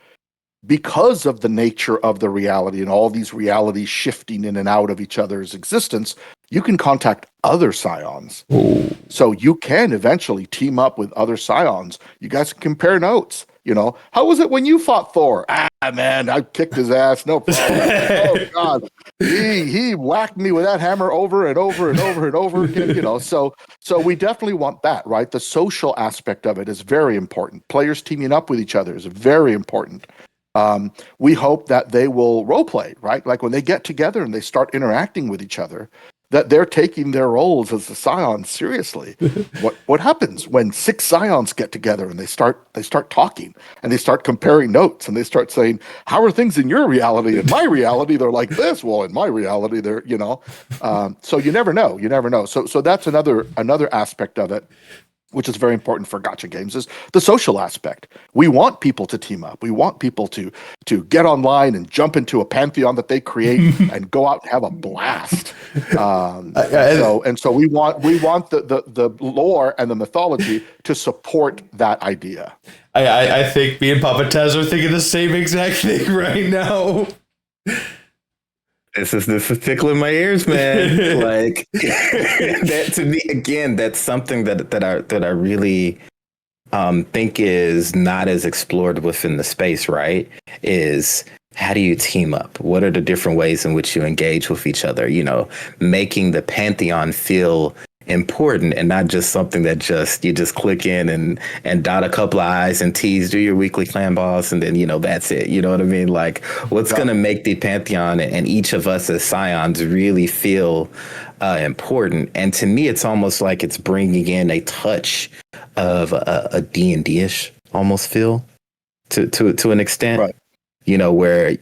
because of the nature of the reality and all these realities shifting in and out of each other's existence, you can contact other scions. Ooh. So you can eventually team up with other scions. You guys can compare notes. How was it when you fought Thor? Man, I kicked his ass. No problem. Oh God, he whacked me with that hammer over and over and over and over again. So we definitely want that, right? The social aspect of it is very important. Players teaming up with each other is very important. We hope that they will role play, right? Like when they get together and they start interacting with each other, that they're taking their roles as the scions seriously. What happens when 6 scions get together and they start talking and they start comparing notes and they start saying, how are things in your reality? In my reality, they're like this. Well, in my reality, they're, so you never know. So that's another aspect of it, which is very important for gacha games, is the social aspect. We want people to team up. We want people to get online and jump into a pantheon that they create and go out and have a blast. So we want the lore and the mythology to support that idea. I think me and Papa Tez are thinking the same exact thing right now. This is tickling my ears, man. Like that, to me, again, that's something that I really think is not as explored within the space, right? Is how do you team up? What are the different ways in which you engage with each other? Making the pantheon feel important and not just something that you just click in and dot a couple of I's and T's, do your weekly clan boss, and then that's it. You know what I mean? Like, what's gonna make the pantheon and each of us as scions really feel important? And to me, it's almost like it's bringing in a touch of a D&D-ish almost feel to an extent. Right. You know, where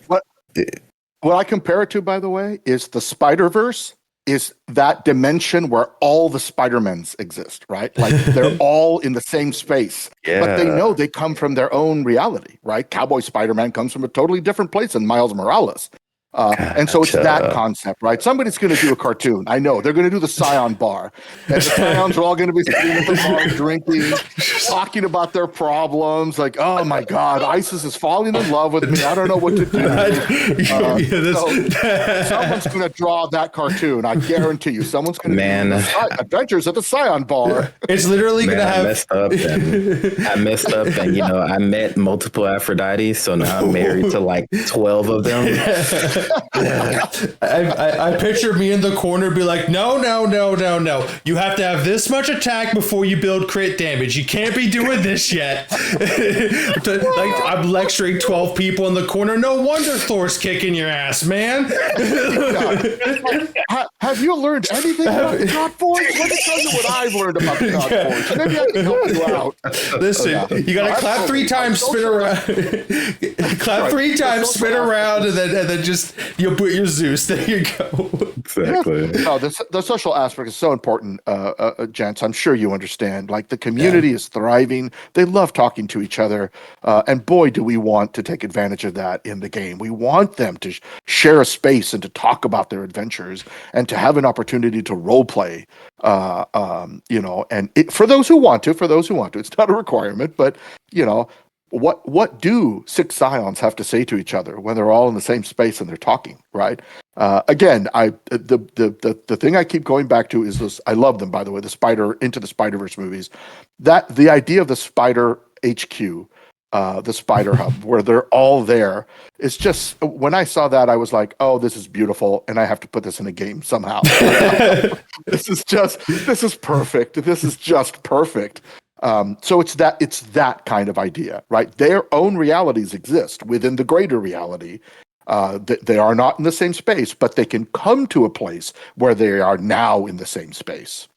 What I compare it to, by the way, is the Spider-Verse is that dimension where all the Spider-Mans exist, right? Like they're all in the same space, but they know they come from their own reality, right? Cowboy Spider-Man comes from a totally different place than Miles Morales. And so it's that concept, right? Somebody's going to do a cartoon. I know they're going to do the Scion Bar, and the Scions are all going to be sitting at the bar drinking, talking about their problems. Like, oh my God, ISIS is falling in love with me. I don't know what to do. So someone's going to draw that cartoon. I guarantee you, someone's going to do Adventures at the Scion Bar. It's literally going to have. I messed up, and you know, I met multiple Aphrodite, so now I'm married to like 12 of them. I picture me in the corner be like, no. You have to have this much attack before you build crit damage. You can't be doing this yet. Like I'm lecturing 12 people in the corner. No wonder Thor's kicking your ass, man. Have you learned anything about the God Forge? Let me tell you what I've learned about the God Forge. Maybe I can help you out. Listen, you gotta clap 3 times, spin around. Clap 3 times, spin around, and then just you put your Zeus. There you go. Exactly. No, the social aspect is so important, gents. I'm sure you understand. Like the community is thriving. They love talking to each other, and boy, do we want to take advantage of that in the game. We want them to share a space and to talk about their adventures and to have an opportunity to role play. You know, and for those who want to, it's not a requirement, but you know. What do 6 Scions have to say to each other when they're all in the same space and they're talking, right? Again, the thing I keep going back to is this. I love them, by the way. The Into the Spider-Verse movies. That the idea of the Spider HQ, the Spider Hub, where they're all there. It's just when I saw that, I was like, oh, this is beautiful, and I have to put this in a game somehow. This is perfect. This is just perfect. So it's that kind of idea, right? Their own realities exist within the greater reality. They are not in the same space, but they can come to a place where they are now in the same space.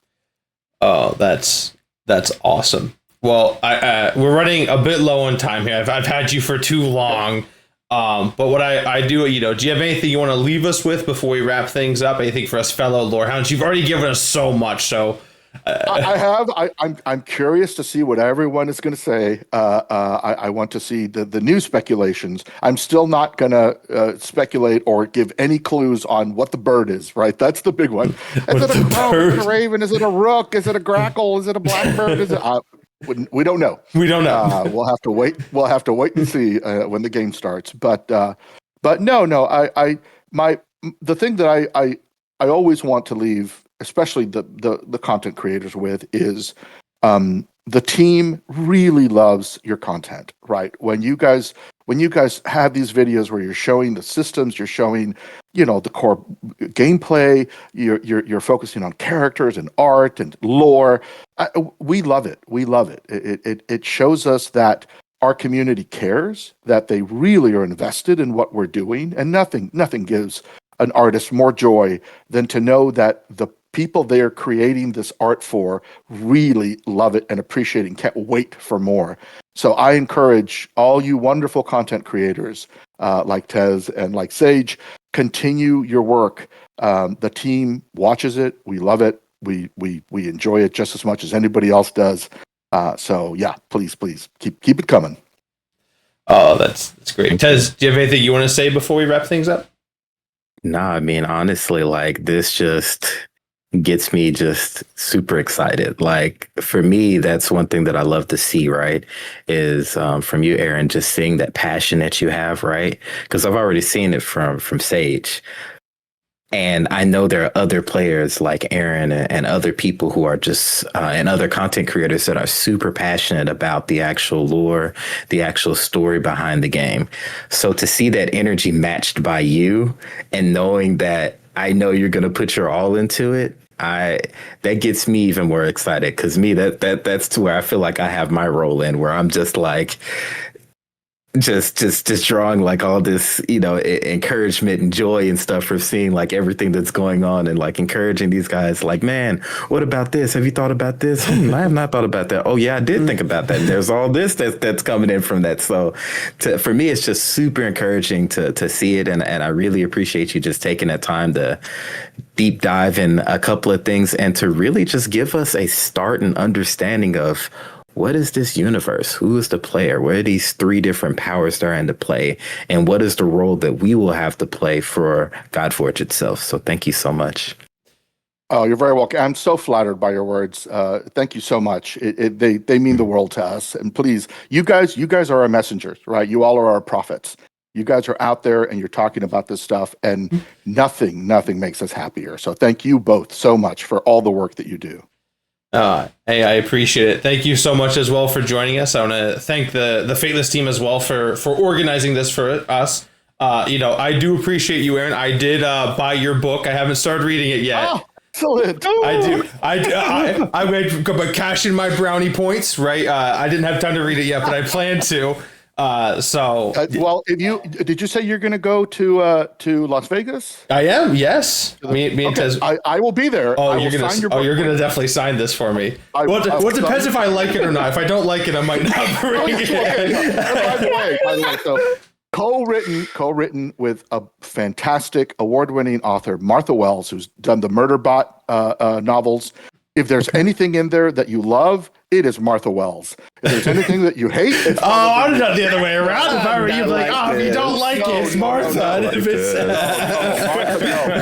Oh, that's awesome. Well, we're running a bit low on time here. I've had you for too long. But what I do, you know, do you have anything you want to leave us with before we wrap things up? Anything for us fellow lorehounds? You've already given us so much, so. I have. I'm curious to see what everyone is going to say. I want to see the new speculations. I'm still not going to speculate or give any clues on what the bird is. Right, that's the big one. Is it a crow? Is it a raven? Is it a rook? Is it a grackle? Is it a blackbird? Is it? We don't know. We don't know. We'll have to wait. We'll have to wait and see when the game starts. But no. The thing that I always want to leave, especially the content creators, with is the team really loves your content, right? When you guys have these videos where you're showing the systems, you're showing, you know, the core gameplay, you're focusing on characters and art and lore. We love it. We love it. It shows us that our community cares, that they really are invested in what we're doing, and nothing gives an artist more joy than to know that the people they are creating this art for really love it and appreciate it and can't wait for more. So I encourage all you wonderful content creators like Tez and like Sage, continue your work. The team watches it. We love it. We enjoy it just as much as anybody else does. So yeah, please keep it coming. Oh, that's great. Tez, do you have anything you want to say before we wrap things up? Nah, I mean, honestly, like this just gets me just super excited. Like for me, that's one thing that I love to see, right? Is from you, Aaron, just seeing that passion that you have, right? Because I've already seen it from Sage. And I know there are other players like Aaron and other people who are just and other content creators that are super passionate about the actual lore, the actual story behind the game. So to see that energy matched by you and knowing that I know you're going to put your all into it, that gets me even more excited, because me that's to where I feel like I have my role in, where I'm just like, just drawing like all this, you know, encouragement and joy and stuff from seeing like everything that's going on, and like encouraging these guys like, man, what about this? Have you thought about this? I have not thought about that. Oh yeah, I did think about that. And there's all this that's coming in from that. So for me, it's just super encouraging to see it. And I really appreciate you just taking that time to deep dive in a couple of things and to really just give us a start and understanding of what is this universe? Who is the player? Where are these three different powers that are into play? And what is the role that we will have to play for Godforge itself? So thank you so much. Oh, you're very welcome. I'm so flattered by your words. Thank you so much. They mean the world to us. And please, you guys are our messengers, right? You all are our prophets. You guys are out there and you're talking about this stuff, and nothing makes us happier. So thank you both so much for all the work that you do. Hey, I appreciate it. Thank you so much as well for joining us. I want to thank the Fateless team as well for organizing this for us. You know, I do appreciate you, Aaron. I did buy your book. I haven't started reading it yet. Oh, excellent. I made cash in my brownie points, right? I didn't have time to read it yet, but I plan to. Well, did you say you're going to go to Las Vegas? I am. Yes. Me and Tez. I will be there. Oh, you're gonna definitely sign this for me. What depends if I like it or not. If I don't like it, I might not bring it. By the way, so co-written with a fantastic award-winning author, Martha Wells, who's done the Murderbot novels. If there's anything in there that you love, it is Martha Wells. If there's anything that you hate, it's I'm not the other way around. If I were you, like, if you don't like it, it's Martha.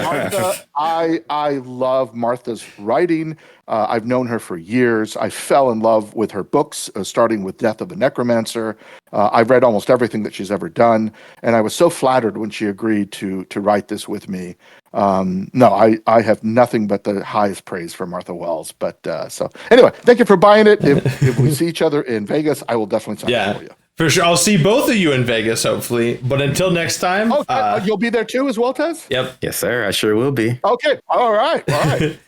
Martha, I love Martha's writing. I've known her for years. I fell in love with her books, starting with Death of a Necromancer. I've read almost everything that she's ever done, and I was so flattered when she agreed to write this with me. No, I have nothing but the highest praise for Martha Wells. But so anyway, thank you for buying it. If we see each other in Vegas, I will definitely sign it for you. For sure. I'll see both of you in Vegas, hopefully. But until next time. You'll be there too as well, Tez? Yep. Yes, sir. I sure will be. Okay. All right.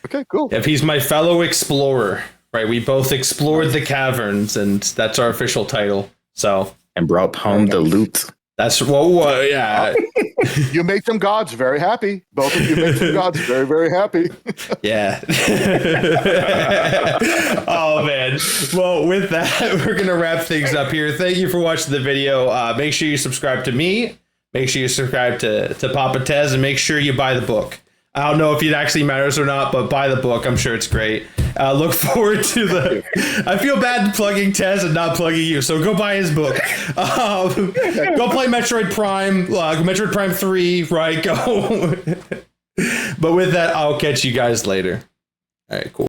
Okay, cool. If he's my fellow explorer, right? We both explored the caverns, and that's our official title. So. And brought home the loot. That's yeah. You make some gods very happy. Both of you make some gods very, very happy. Yeah. Oh man. Well, with that, we're gonna wrap things up here. Thank you for watching the video. Make sure you subscribe to me. Make sure you subscribe to Papa Tez, and make sure you buy the book. I don't know if it actually matters or not, but buy the book. I'm sure it's great. Look forward to I feel bad plugging Tez and not plugging you, so go buy his book. Go play Metroid Prime, Metroid Prime 3, right? Go. But with that, I'll catch you guys later. All right, cool.